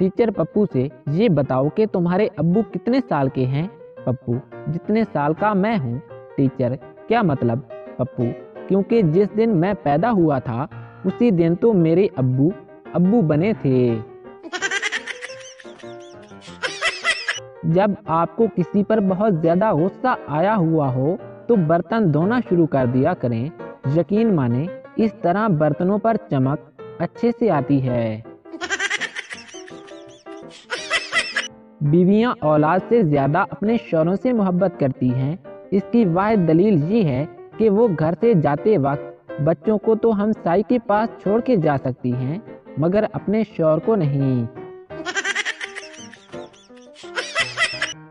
Teacher Pappu से, ये बताओ कि तुम्हारे अब्बू कितने साल के हैं? पप्पू, जितने साल का मैं हूँ। टीचर, क्या मतलब? पप्पू, क्योंकि जिस दिन मैं पैदा हुआ था उसी दिन तो मेरे अब्बू अब्बू बने थे। जब आपको किसी पर बहुत ज्यादा गुस्सा आया हुआ हो तो बर्तन धोना शुरू कर दिया करें। यकीन माने इस तरह बर्तनों पर चमक अच्छे से आती है। बीवियां औलाद से ज्यादा अपने शौहरों से मोहब्बत करती हैं। इसकी वाहिद दलील ये है कि वो घर से जाते वक्त बच्चों को तो हम साई के पास छोड़ के जा सकती हैं, मगर अपने शौहर को नहीं।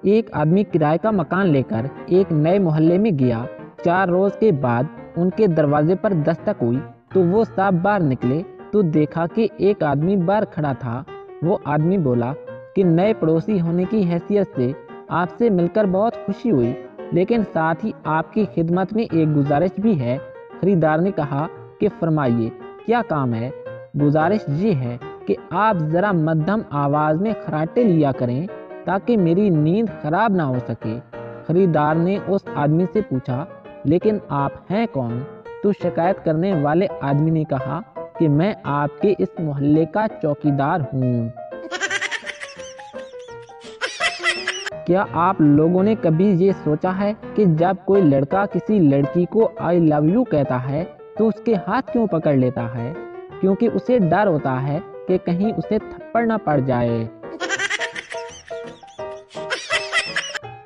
एक आदमी किराए का मकान लेकर एक नए मोहल्ले में गया। 4 रोज के बाद उनके दरवाजे पर दस्तक हुई तो वो साहब बाहर निकले तो देखा कि एक आदमी बाहर खड़ा था। वो आदमी बोला कि नए पड़ोसी होने की हैसियत से आपसे मिलकर बहुत खुशी हुई, लेकिन साथ ही आपकी खिदमत में एक गुजारिश भी है। खरीदार ने कहा कि फरमाइए, क्या काम है? गुजारिश ये है कि आप जरा मध्यम आवाज में खर्राटे लिया करें ताकि मेरी नींद खराब ना हो सके। खरीदार ने उस आदमी से पूछा, लेकिन आप हैं कौन? तो शिकायत करने वाले आदमी ने कहा कि मैं आपके इस मोहल्ले का चौकीदार हूँ। क्या आप लोगों ने कभी ये सोचा है कि जब कोई लड़का किसी लड़की को आई लव यू कहता है तो उसके हाथ क्यों पकड़ लेता है? क्योंकि उसे डर होता है कि कहीं उसे थप्पड़ ना पड़ जाए।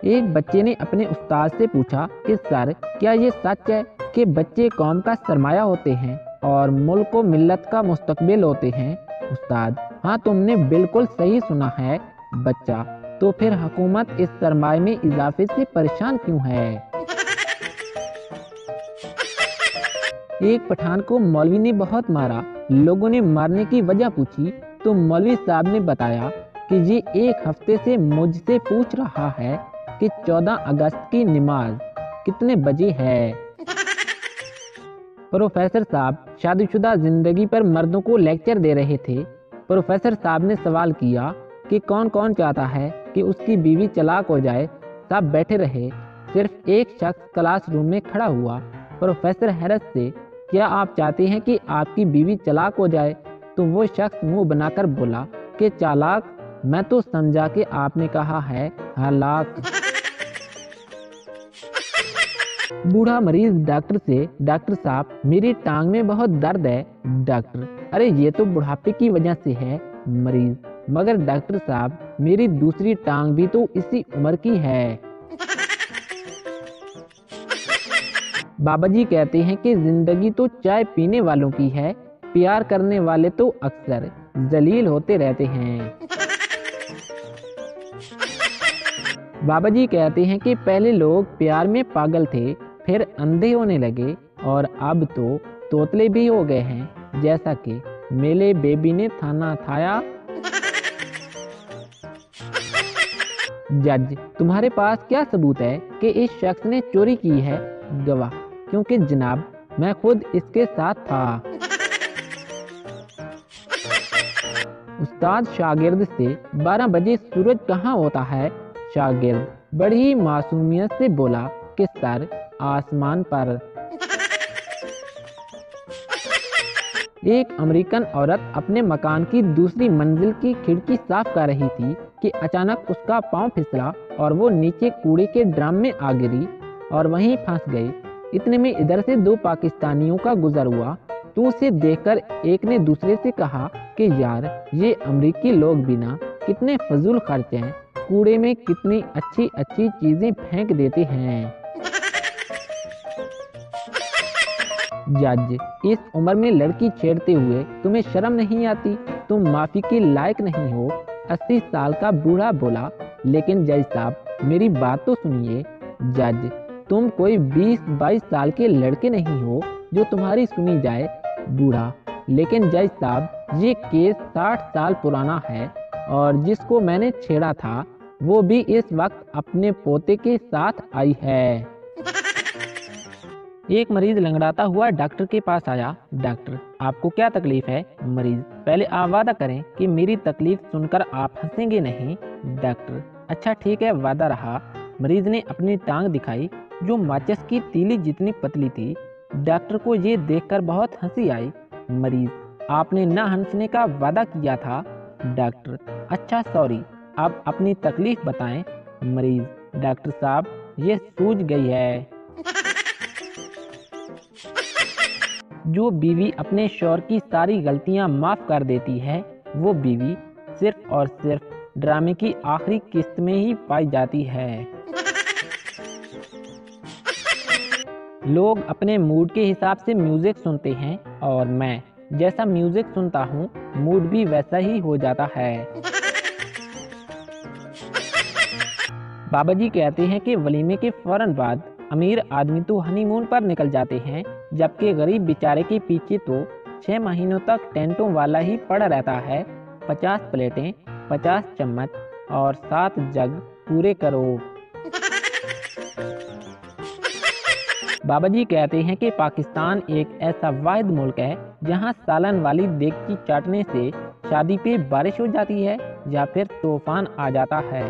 एक बच्चे ने अपने उस्ताद से पूछा कि सर, क्या ये सच है कि बच्चे कौम का सरमाया होते हैं और मुल्क व मिल्लत का मुस्तकबिल होते हैं? उस्ताद, हाँ, तुमने बिल्कुल सही सुना है। बच्चा, तो फिर हुकूमत इस सरमाए में इजाफे से परेशान क्यों है? एक पठान को मौलवी ने बहुत मारा। लोगों ने मारने की वजह पूछी तो मौलवी साहब ने बताया कि ये एक हफ्ते से मुझसे पूछ रहा है कि 14 अगस्त की नमाज कितने बजे है। प्रोफेसर साहब शादीशुदा जिंदगी पर मर्दों को लेक्चर दे रहे थे। प्रोफेसर साहब ने सवाल किया कि कौन कौन चाहता है कि उसकी बीवी तलाक हो जाए। सब बैठे रहे, सिर्फ एक शख्स क्लास रूम में खड़ा हुआ। प्रोफेसर हैरत से, क्या आप चाहते हैं कि आपकी बीवी तलाक हो जाए? तो वो शख्स मुंह बनाकर बोला कि चालाक, मैं तो समझा कि आपने कहा है हलाक। बूढ़ा मरीज डॉक्टर से, डॉक्टर साहब, मेरी टांग में बहुत दर्द है। डॉक्टर, अरे ये तो बुढ़ापे की वजह से है। मरीज, मगर डॉक्टर साहब, मेरी दूसरी टांग भी तो इसी उम्र की है। बाबा जी कहते हैं कि जिंदगी तो चाय पीने वालों की है, प्यार करने वाले तो अक्सर जलील होते रहते हैं। बाबा जी कहते हैं कि पहले लोग प्यार में पागल थे, फिर अंधे होने लगे और अब तो तोतले भी हो गए हैं, जैसा कि मेले बेबी ने थाना थाया। जज, तुम्हारे पास क्या सबूत है कि इस शख्स ने चोरी की है? गवाह, क्योंकि जनाब मैं खुद इसके साथ था। उस्ताद शागिर्द से, 12 बजे सूरज कहाँ होता है? शागिर्द बड़ी मासूमियत से बोला कि सर, आसमान पर। एक अमेरिकन औरत अपने मकान की दूसरी मंजिल की खिड़की साफ कर रही थी कि अचानक उसका पांव फिसला और वो नीचे कूड़े के ड्रम में आ गिरी और वहीं फंस गई। इतने में इधर से 2 पाकिस्तानियों का गुजर हुआ तो उसे देखकर एक ने दूसरे से कहा कि यार, ये अमेरिकी लोग भी ना कितने फजूल खर्च हैं, कूड़े में कितनी अच्छी अच्छी चीजें फेंक देते हैं। जज, इस उम्र में लड़की छेड़ते हुए तुम्हें शर्म नहीं आती? तुम माफी के लायक नहीं हो। 80 साल का बूढ़ा बोला। लेकिन जज साहब, मेरी बात तो सुनिए। जज, तुम कोई 20-22 साल के लड़के नहीं हो जो तुम्हारी सुनी जाए। बूढ़ा, लेकिन जज साहब, ये केस 60 साल पुराना है और जिसको मैंने छेड़ा था वो भी इस वक्त अपने पोते के साथ आई है। एक मरीज लंगड़ाता हुआ डॉक्टर के पास आया। डॉक्टर, आपको क्या तकलीफ है? मरीज, पहले आप वादा करें कि मेरी तकलीफ सुनकर आप हंसेंगे नहीं। डॉक्टर, अच्छा ठीक है, वादा रहा। मरीज ने अपनी टांग दिखाई जो माचिस की तीली जितनी पतली थी। डॉक्टर को ये देखकर बहुत हंसी आई। मरीज, आपने न हंसने का वादा किया था। डॉक्टर, अच्छा सॉरी, आप अपनी तकलीफ बताएं। मरीज, डॉक्टर साहब, ये सूज गई है। जो बीवी अपने शौहर की सारी गलतियां माफ कर देती है, वो बीवी सिर्फ और सिर्फ ड्रामे की आखिरी किस्त में ही पाई जाती है। लोग अपने मूड के हिसाब से म्यूजिक सुनते हैं और मैं जैसा म्यूजिक सुनता हूँ मूड भी वैसा ही हो जाता है। बाबा जी कहते हैं कि वलीमे के फौरन बाद अमीर आदमी तो हनीमून पर निकल जाते हैं, जबकि गरीब बेचारे के पीछे तो 6 महीनों तक टेंटों वाला ही पड़ा रहता है। 50 प्लेटें, 50 चम्मच और 7 जग पूरे करो। बाबा जी कहते हैं कि पाकिस्तान एक ऐसा वाहिद मुल्क है जहां सालन वाली देगची चाटने से शादी पे बारिश हो जाती है या फिर तूफान आ जाता है।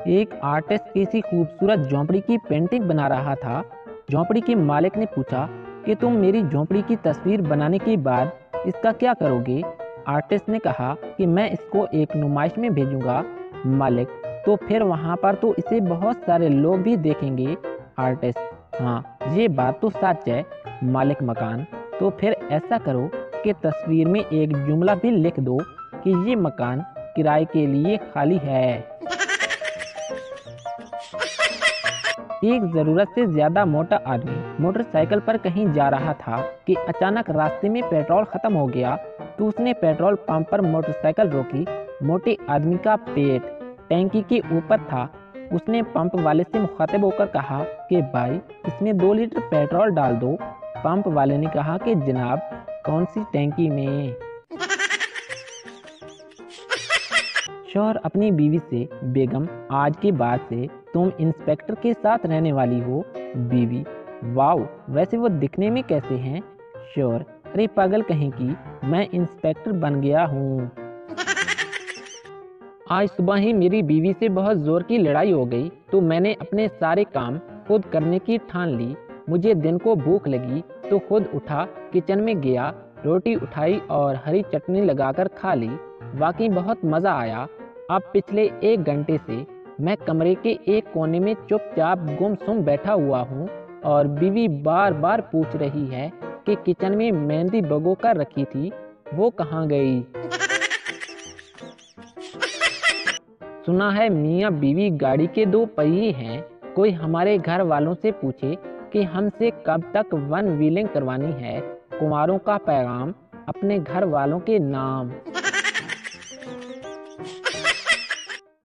एक आर्टिस्ट किसी खूबसूरत झोंपड़ी की पेंटिंग बना रहा था। झोंपड़ी के मालिक ने पूछा कि तुम मेरी झोंपड़ी की तस्वीर बनाने के बाद इसका क्या करोगे? आर्टिस्ट ने कहा कि मैं इसको एक नुमाइश में भेजूंगा। मालिक, तो फिर वहाँ पर तो इसे बहुत सारे लोग भी देखेंगे। आर्टिस्ट, हाँ ये बात तो सच है। मालिक मकान, तो फिर ऐसा करो कि तस्वीर में एक जुमला भी लिख दो कि ये मकान किराए के लिए खाली है। एक जरूरत से ज्यादा मोटा आदमी मोटरसाइकिल पर कहीं जा रहा था कि अचानक रास्ते में पेट्रोल खत्म हो गया, तो उसने पेट्रोल पंप पर मोटरसाइकिल रोकी। मोटे आदमी का पेट टैंकी के ऊपर था। उसने पंप वाले से मुखातिब होकर कहा कि भाई इसमें 2 लीटर पेट्रोल डाल दो। पंप वाले ने कहा कि जनाब कौन सी टैंकी में? शौहर अपनी बीवी से, बेगम आज के बाद से तुम इंस्पेक्टर के साथ रहने वाली हो। बीवी, वाओ, वैसे वो दिखने में कैसे हैं? शौहर, अरे पागल कहीं की, मैं इंस्पेक्टर बन गया हूँ। आज सुबह ही मेरी बीवी से बहुत जोर की लड़ाई हो गई, तो मैंने अपने सारे काम खुद करने की ठान ली। मुझे दिन को भूख लगी तो खुद उठा, किचन में गया, रोटी उठाई और हरी चटनी लगाकर खा ली। वाकई बहुत मज़ा आया। अब पिछले 1 घंटे से मैं कमरे के एक कोने में चुपचाप गुमसुम बैठा हुआ हूँ और बीवी बार बार पूछ रही है कि किचन में मेहंदी भगो कर रखी थी, वो कहाँ गई? सुना है मियाँ बीवी गाड़ी के 2 पहिए हैं। कोई हमारे घर वालों से पूछे कि हमसे कब तक 1 व्हीलिंग करवानी है। कुंवारों का पैगाम अपने घर वालों के नाम।